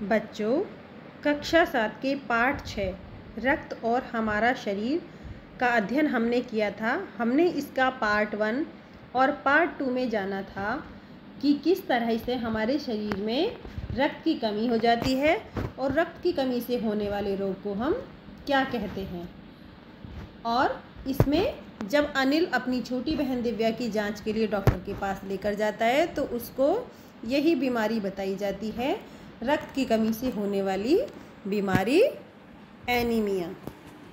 बच्चों, कक्षा 7 के पाठ 6 रक्त और हमारा शरीर का अध्ययन हमने किया था। हमने इसका पार्ट 1 और पार्ट 2 में जाना था कि किस तरह से हमारे शरीर में रक्त की कमी हो जाती है और रक्त की कमी से होने वाले रोग को हम क्या कहते हैं। और इसमें जब अनिल अपनी छोटी बहन दिव्या की जांच के लिए डॉक्टर के पास लेकर जाता है तो उसको यही बीमारी बताई जाती है, रक्त की कमी से होने वाली बीमारी एनीमिया।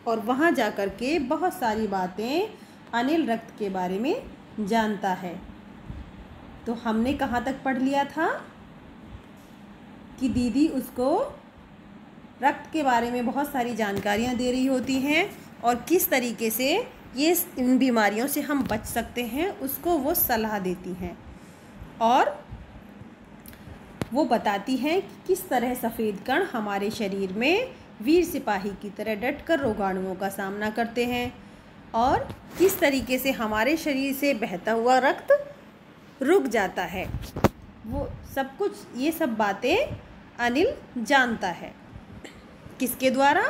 और वहाँ जाकर के बहुत सारी बातें अनिल रक्त के बारे में जानता है। तो हमने कहाँ तक पढ़ लिया था कि दीदी उसको रक्त के बारे में बहुत सारी जानकारियाँ दे रही होती हैं और किस तरीके से इन बीमारियों से हम बच सकते हैं उसको वो सलाह देती हैं। और वो बताती हैं कि किस तरह सफ़ेद कण हमारे शरीर में वीर सिपाही की तरह डटकर रोगाणुओं का सामना करते हैं और किस तरीके से हमारे शरीर से बहता हुआ रक्त रुक जाता है। वो सब कुछ, ये सब बातें अनिल जानता है। किसके द्वारा?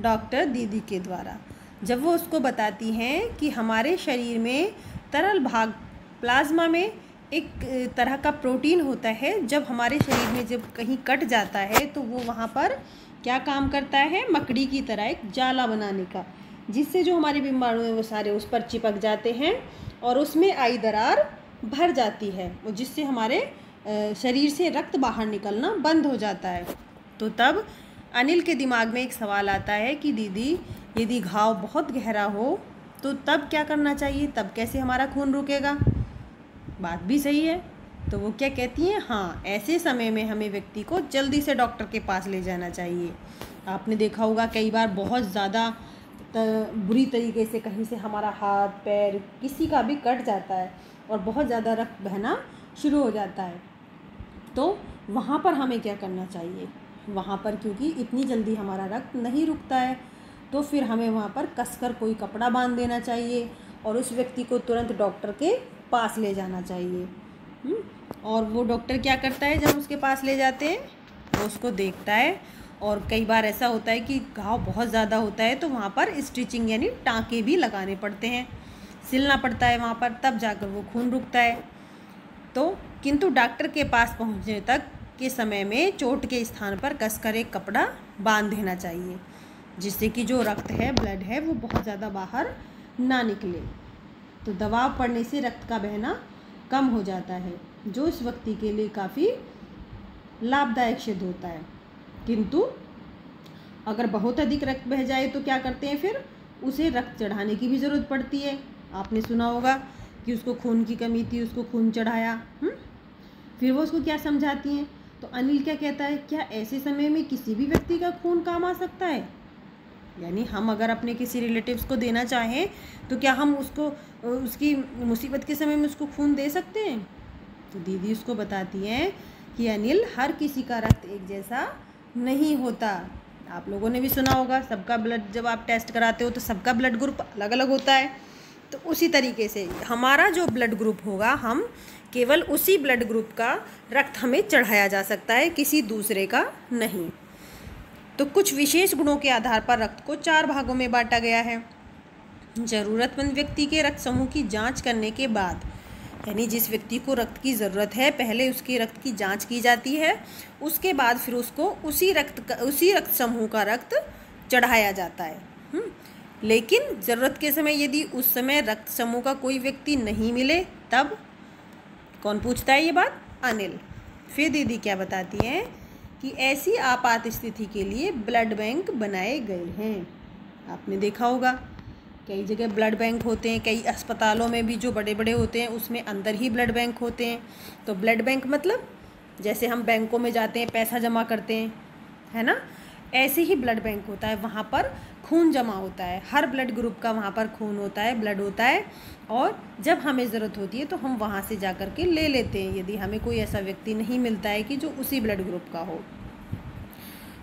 डॉक्टर दीदी के द्वारा। जब वो उसको बताती हैं कि हमारे शरीर में तरल भाग प्लाज्मा में एक तरह का प्रोटीन होता है, जब हमारे शरीर में जब कहीं कट जाता है तो वो वहाँ पर क्या काम करता है, मकड़ी की तरह एक जाला बनाने का, जिससे जो हमारे बीमाणु हैं वो सारे उस पर चिपक जाते हैं और उसमें आई दरार भर जाती है, वो जिससे हमारे शरीर से रक्त बाहर निकलना बंद हो जाता है। तो तब अनिल के दिमाग में एक सवाल आता है कि दीदी, यदि घाव बहुत गहरा हो तो तब क्या करना चाहिए, तब कैसे हमारा खून रुकेगा? बात भी सही है। तो वो क्या कहती हैं, हाँ, ऐसे समय में हमें व्यक्ति को जल्दी से डॉक्टर के पास ले जाना चाहिए। आपने देखा होगा कई बार बहुत ज़्यादा बुरी तरीके से कहीं से हमारा हाथ पैर किसी का भी कट जाता है और बहुत ज़्यादा रक्त बहना शुरू हो जाता है, तो वहाँ पर हमें क्या करना चाहिए? वहाँ पर क्योंकि इतनी जल्दी हमारा रक्त नहीं रुकता है तो फिर हमें वहाँ पर कसकर कोई कपड़ा बांध देना चाहिए और उस व्यक्ति को तुरंत डॉक्टर के पास ले जाना चाहिए। और वो डॉक्टर क्या करता है, जब उसके पास ले जाते हैं वो उसको देखता है और कई बार ऐसा होता है कि घाव बहुत ज़्यादा होता है तो वहाँ पर स्टिचिंग यानी टाँके भी लगाने पड़ते हैं, सिलना पड़ता है वहाँ पर, तब जाकर वो खून रुकता है। तो किंतु डॉक्टर के पास पहुँचने तक के समय में चोट के स्थान पर कसकर एक कपड़ा बांध देना चाहिए, जिससे कि जो रक्त है, ब्लड है, वो बहुत ज़्यादा बाहर ना निकले। तो दबाव पड़ने से रक्त का बहना कम हो जाता है, जो इस व्यक्ति के लिए काफ़ी लाभदायक सिद्ध होता है। किंतु अगर बहुत अधिक रक्त बह जाए तो क्या करते हैं, फिर उसे रक्त चढ़ाने की भी ज़रूरत पड़ती है। आपने सुना होगा कि उसको खून की कमी थी, उसको खून चढ़ाया। फिर वो उसको क्या समझाती हैं, तो अनिल क्या कहता है, क्या ऐसे समय में किसी भी व्यक्ति का खून काम आ सकता है? यानी हम अगर अपने किसी रिलेटिव्स को देना चाहें तो क्या हम उसको उसकी मुसीबत के समय में उसको खून दे सकते हैं? तो दीदी उसको बताती हैं कि अनिल, हर किसी का रक्त एक जैसा नहीं होता। आप लोगों ने भी सुना होगा, सबका ब्लड जब आप टेस्ट कराते हो तो सबका ब्लड ग्रुप अलग अलग होता है। तो उसी तरीके से हमारा जो ब्लड ग्रुप होगा, हम केवल उसी ब्लड ग्रुप का रक्त हमें चढ़ाया जा सकता है, किसी दूसरे का नहीं। तो कुछ विशेष गुणों के आधार पर रक्त को 4 भागों में बांटा गया है। ज़रूरतमंद व्यक्ति के रक्त समूह की जांच करने के बाद, यानी जिस व्यक्ति को रक्त की ज़रूरत है, पहले उसके रक्त की जांच की जाती है, उसके बाद फिर उसको उसी रक्त समूह का रक्त चढ़ाया जाता है। लेकिन ज़रूरत के समय यदि उस समय रक्त समूह का कोई व्यक्ति नहीं मिले, तब कौन पूछता है ये बात? अनिल। फिर दीदी क्या बताती हैं कि ऐसी आपात स्थिति के लिए ब्लड बैंक बनाए गए हैं। आपने देखा होगा कई जगह ब्लड बैंक होते हैं, कई अस्पतालों में भी जो बड़े बड़े होते हैं उसमें अंदर ही ब्लड बैंक होते हैं। तो ब्लड बैंक मतलब जैसे हम बैंकों में जाते हैं, पैसा जमा करते हैं, है ना, ऐसे ही ब्लड बैंक होता है। वहाँ पर खून जमा होता है, हर ब्लड ग्रुप का वहाँ पर खून होता है, ब्लड होता है, और जब हमें ज़रूरत होती है तो हम वहाँ से जा कर के ले लेते हैं, यदि हमें कोई ऐसा व्यक्ति नहीं मिलता है कि जो उसी ब्लड ग्रुप का हो।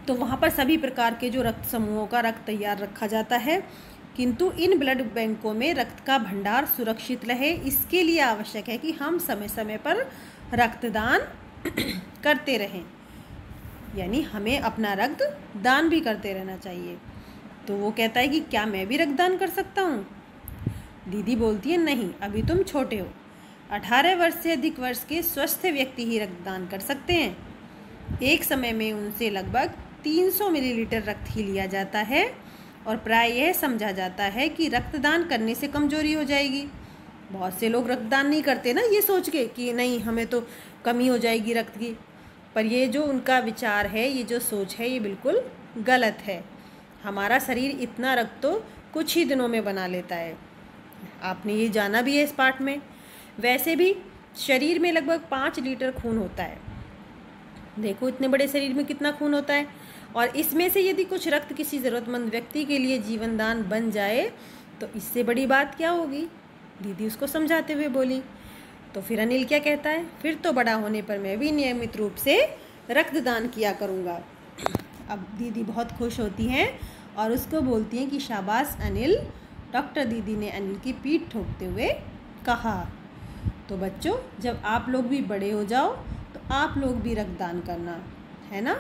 तो वहाँ पर सभी प्रकार के जो रक्त समूहों का रक्त तैयार रखा जाता है, किंतु इन ब्लड बैंकों में रक्त का भंडार सुरक्षित रहे, इसके लिए आवश्यक है कि हम समय समय पर रक्तदान करते रहें। यानी हमें अपना रक्त दान भी करते रहना चाहिए। तो वो कहता है कि क्या मैं भी रक्तदान कर सकता हूँ? दीदी बोलती है नहीं, अभी तुम छोटे हो। 18 वर्ष से अधिक वर्ष के स्वस्थ व्यक्ति ही रक्तदान कर सकते हैं। एक समय में उनसे लगभग 300 मिलीलीटर रक्त ही लिया जाता है और प्राय यह समझा जाता है कि रक्तदान करने से कमजोरी हो जाएगी। बहुत से लोग रक्तदान नहीं करते ना, ये सोच के कि नहीं हमें तो कमी हो जाएगी रक्त की। पर ये जो उनका विचार है, ये जो सोच है, ये बिल्कुल गलत है। हमारा शरीर इतना रक्त तो कुछ ही दिनों में बना लेता है। आपने ये जाना भी है इस पाठ में। वैसे भी शरीर में लगभग 5 लीटर खून होता है। देखो इतने बड़े शरीर में कितना खून होता है, और इसमें से यदि कुछ रक्त किसी ज़रूरतमंद व्यक्ति के लिए जीवन दान बन जाए तो इससे बड़ी बात क्या होगी? दीदी उसको समझाते हुए बोली। तो फिर अनिल क्या कहता है, फिर तो बड़ा होने पर मैं भी नियमित रूप से रक्तदान किया करूँगा। अब दीदी बहुत खुश होती हैं और उसको बोलती हैं कि शाबाश अनिल। डॉक्टर दीदी ने अनिल की पीठ ठोकते हुए कहा। तो बच्चों, जब आप लोग भी बड़े हो जाओ तो आप लोग भी रक्तदान करना, है ना?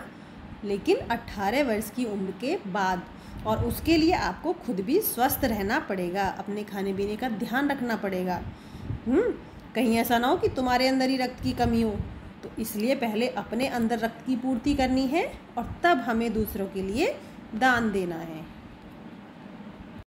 लेकिन 18 वर्ष की उम्र के बाद, और उसके लिए आपको खुद भी स्वस्थ रहना पड़ेगा, अपने खाने पीने का ध्यान रखना पड़ेगा। कहीं ऐसा ना हो कि तुम्हारे अंदर ही रक्त की कमी हो। तो इसलिए पहले अपने अंदर रक्त की पूर्ति करनी है और तब हमें दूसरों के लिए दान देना है।